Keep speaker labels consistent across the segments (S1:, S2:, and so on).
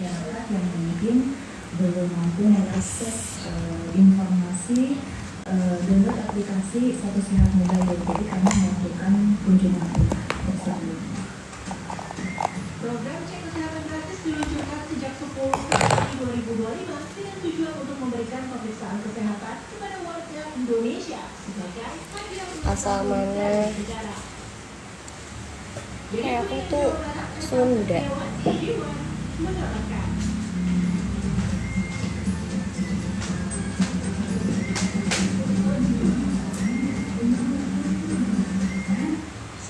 S1: masyarakat yang mungkin belum mampu mengakses informasi download aplikasi Satu Sehat Mobile. Jadi kami melakukan kunjungan tersebut.
S2: Program cek kesehatan gratis diluncurkan sejak 10 Februari 2025 dengan tujuan untuk memberikan pemeriksaan kesehatan kepada warga Indonesia sebagai
S3: asal mana kayak aku tuh Sunda.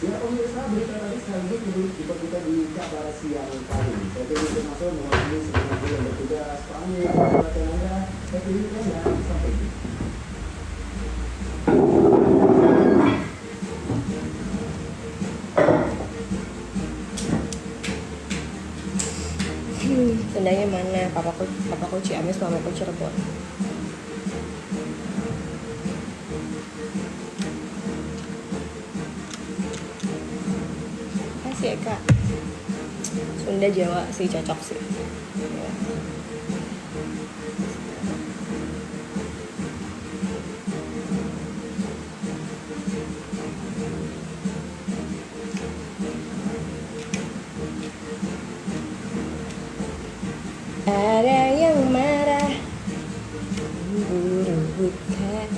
S4: Ya pemirsa, berita tadi sekaligus diperbuka di kabar siang kali. Saya pilih termasuk mewakili segenap yang bertugas kami perhatian Anda. Saya pilih dan sampai jumpa.
S3: Sundanya mana? Papaku Ciamis, mamaku Cirebon. Kasih ya kak. Sunda Jawa sih cocok sih. Ada yang marah buru bukan.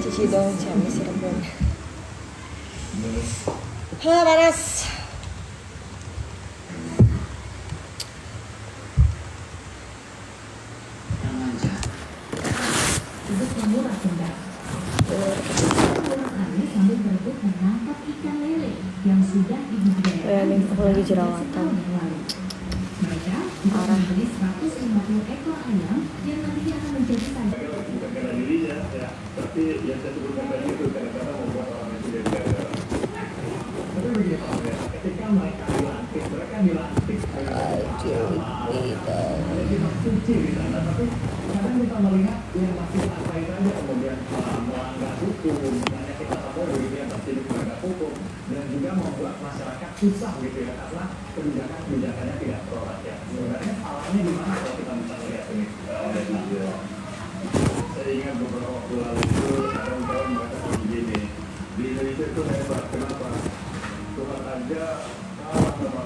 S3: Cici dong Ciamis Cirebon. Panas.
S1: Untuk pemurah denda. Sambil berebut menangkap ikan lele yang sudah dibudidayakan.
S3: Aku lagi jerawatan.
S1: Mereka akan membeli 150 ekor ayam yang nantinya akan menjadi sandal.
S4: Bukan karena dirinya, ya, tapi yang saya sebutkan tadi itu kadang-kadang membuat orang itu jadi gagal. Tapi begini Pak, ya, ketika mereka dilantik ada kitab suci di sana, tapi kadang kita melihat yang masih santai saja, kemudian melanggar hukum, banyak kita tahu begitu ya, pasti melanggar hukum, dan juga membuat masyarakat susah gitu ya, karena kebijakannya tidak pro rakyat. Sebenarnya salahnya di mana kalau kita bisa melihat ini? Saya ingat beberapa waktu lalu itu kawan-kawan mereka begini, di Indonesia itu hebat, kenapa? Tuhan aja kalah sama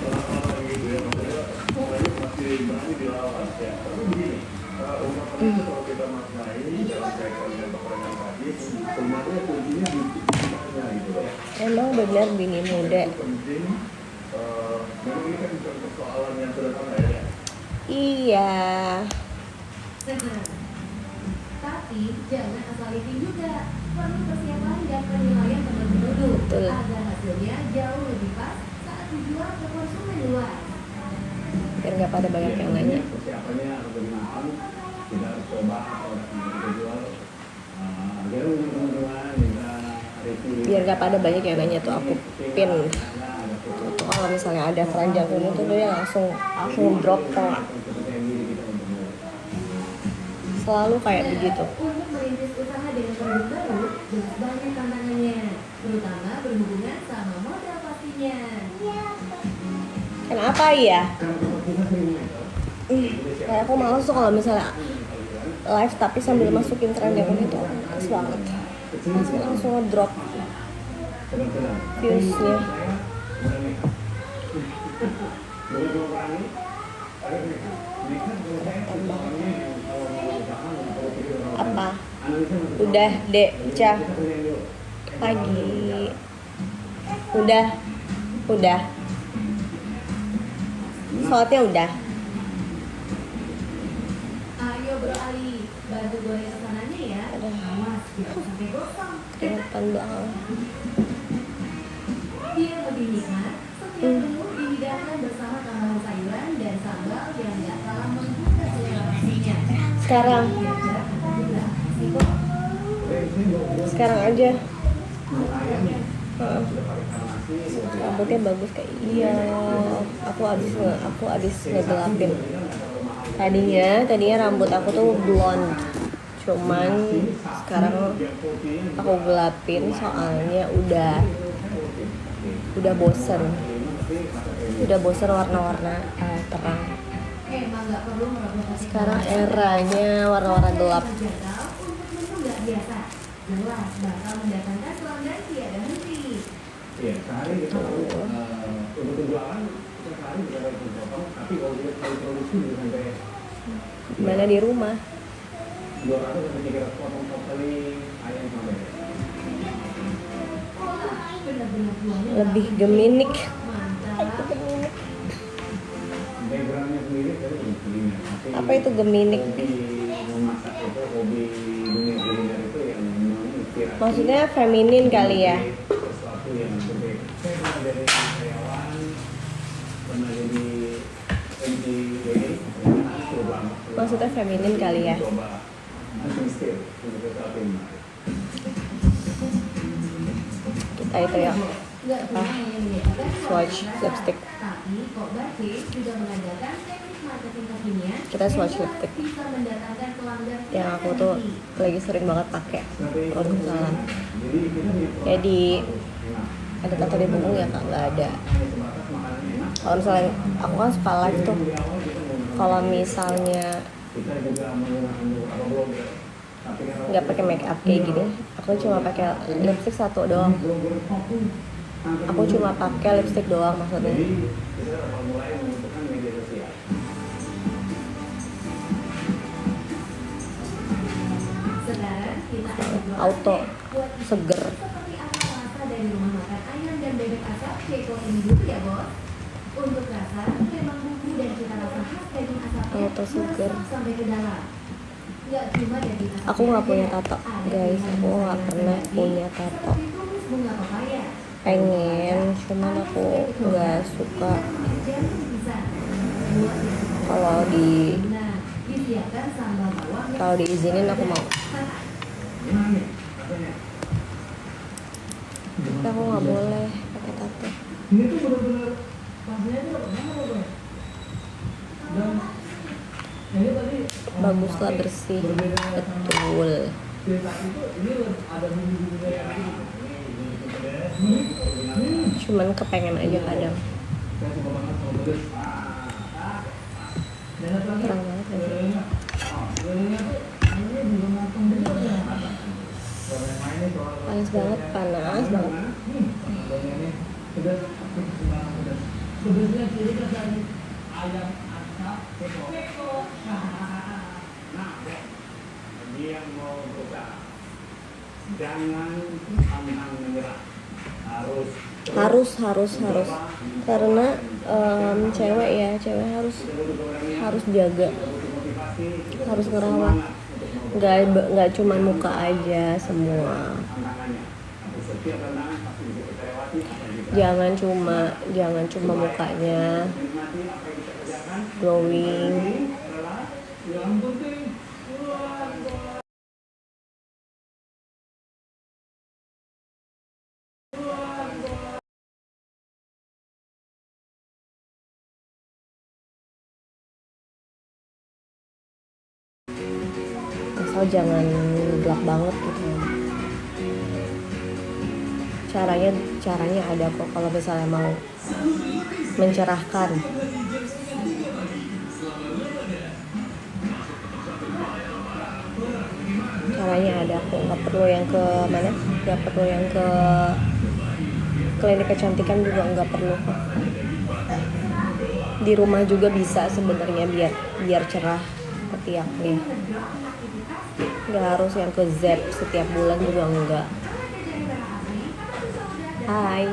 S4: orang-orang gitu ya, maksudnya orang masih berani dilawan ya. Tapi begini, ungkapan itu kalau kita maknai dalam kaitan dengan peperangan tadi, sebenarnya kuncinya di pikirannya gitu ya.
S3: Emang benar bini muda.
S4: Itu penting, memang ini kan bukan persoalan yang sederhana ya.
S3: Iya.
S2: Tapi jangan asal liting juga. Perlu persiapan dan penilaian penduduk
S3: Betul.
S2: agar hasilnya jauh lebih pas saat dijual ke konsumen luas.
S3: Biar nggak pada banyak yang nanya.
S4: Persiapannya harus bermatang, kita harus coba produk yang kita jual. Agar teman-teman bisa review.
S3: Biar nggak pada banyak yang nanya tuh aku pin. Tuh kalau misalnya ada keranjang kuning tuh dia langsung drop tuh. Selalu kayak begitu.
S2: Untuk merintis usaha dengan produk baru, banyak tantangannya, terutama berhubungan sama modal pastinya.
S3: Kenapa ya? Kayak aku males tuh kalau misalnya live tapi sambil masukin keranjang kuning itu males banget. Langsung ngedrop viewsnya. Apa? Udah dek, Cah. Pagi. Udah. Sholatnya udah.
S2: Ayo Bro Ali, bantu goreng pesanannya ya. Awas, jangan sampai gosong.
S3: Kelihatan banget.
S2: Biar lebih nikmat, setiap menu dihidangkan bersama tambahan sayuran dan sambal yang gak kalah menggugah selera nasinya.
S3: Sekarang aja. Rambutnya bagus kayak iya. Aku abis ngegelapin. Tadinya rambut aku tuh blonde. Cuman sekarang
S4: bagian putihnya
S3: aku gelapin soalnya udah bosen warna-warna terang.
S2: Emang nggak perlu meroboh
S3: Sekarang eranya warna-warna gelap.
S2: terjangkau untuk menu nggak biasa. Jelas bakal mendatangkan pelanggan tiada henti.
S4: Iya, sehari kita untuk penjualan kita sehari bisa dapat potong, tapi kalau kita kali produksi bisa sampai
S3: Mana di rumah
S4: 200 sampai 300 potong per kali ayam sampai.
S2: Wah, benar-benar buahnya
S3: lebih geminik.
S2: mantap.
S4: Backgroundnya sendiri saya belum kuliner. Tapi
S3: Apa itu geminik?
S4: hobi memasak itu, hobi dunia kuliner itu yang memang inspirasi.
S3: Maksudnya feminin kali ya.
S4: Sesuatu yang berbeda. Saya pernah jadi karyawan, pernah jadi MC wedding, ternyata seru banget.
S3: Maksudnya feminin kali ya.
S4: Coba hunting skill untuk sesuatu yang menarik.
S3: Kita itu ya.
S2: Nggak cuma hanya menyajikan
S3: Swatch
S2: rasa,
S3: lipstick.
S2: tapi Kok Batik juga mengadakan teknik marketing kekinian
S3: Kita swatch
S2: yang
S3: lipstick.
S2: bisa mendatangkan pelanggan
S3: Yang aku tuh lagi sering banget pakai produk salam.
S4: Jadi kita di
S3: Kayak di ada tato di punggung ya kak, nggak ada. Kalau misalnya aku kan suka live tuh. Kalau misalnya
S4: kita juga menggunakan beberapa blogger. Tapi kan
S3: nggak pakai make up kayak gini, aku cuma pakai lipstick satu doang.
S4: blogger kopi.
S3: Aku cuma pakai lipstick doang maksudnya.
S4: Jadi kita mulai menentukan media sosial.
S2: Sekarang kita akan coba
S3: Auto
S2: buat
S3: seger.
S2: seperti apa rasa dari rumah makan ayam dan bebek asap Ceko ini dulu ya bos. Untuk rasa, memang bumbu dan cita rasa khas daging asapnya
S3: Auto seger.
S2: meresap sampai ke dalam. Nggak cuma daging asapnya
S3: Aku nggak punya
S2: aja,
S3: tato,
S2: ada
S3: guys.
S2: pilihan
S3: Aku nggak
S2: sayuran
S3: pernah
S2: daging
S3: punya tato.
S2: seperti tumis bunga pepaya.
S3: Pengen, cuman aku nggak suka
S2: Jangan bisa. Buat yang suka
S3: kalau di
S2: Nah, disiapkan sambal bawang yang
S3: kalau diizinin aku mau.
S4: Gimana nih? Katanya.
S3: Tapi aku nggak boleh pakai tato.
S4: Ini tuh benar-benar pasnya itu mana bro? Dan ini tadi
S3: Bagus lah, bersih, betul.
S4: cerita itu ini ada bumbu-bumbunya yang
S3: Cuman kepengen aja kadang.
S4: saya suka banget kalau pedes.
S3: Kurang banget ya sih. Panas banget, panas banget.
S4: Pedesnya ciri khas dari ayam asap Ceko. Nah, bagi yang mau buka, jangan pantang menyerah.
S3: Harus karena cewek ya, cewek harus jaga, harus ngerawat. Nggak cuma muka aja semua. Jangan cuma mukanya glowing. Asal jangan gelap banget gitu. Caranya ada kok kalau misalnya mau mencerahkan. Caranya ada kok, nggak perlu yang ke mana, nggak perlu yang ke klinik kecantikan juga nggak perlu kok. Di rumah juga bisa sebenarnya biar cerah ketiaknya. Nggak harus yang ke Z setiap bulan juga enggak. Hai.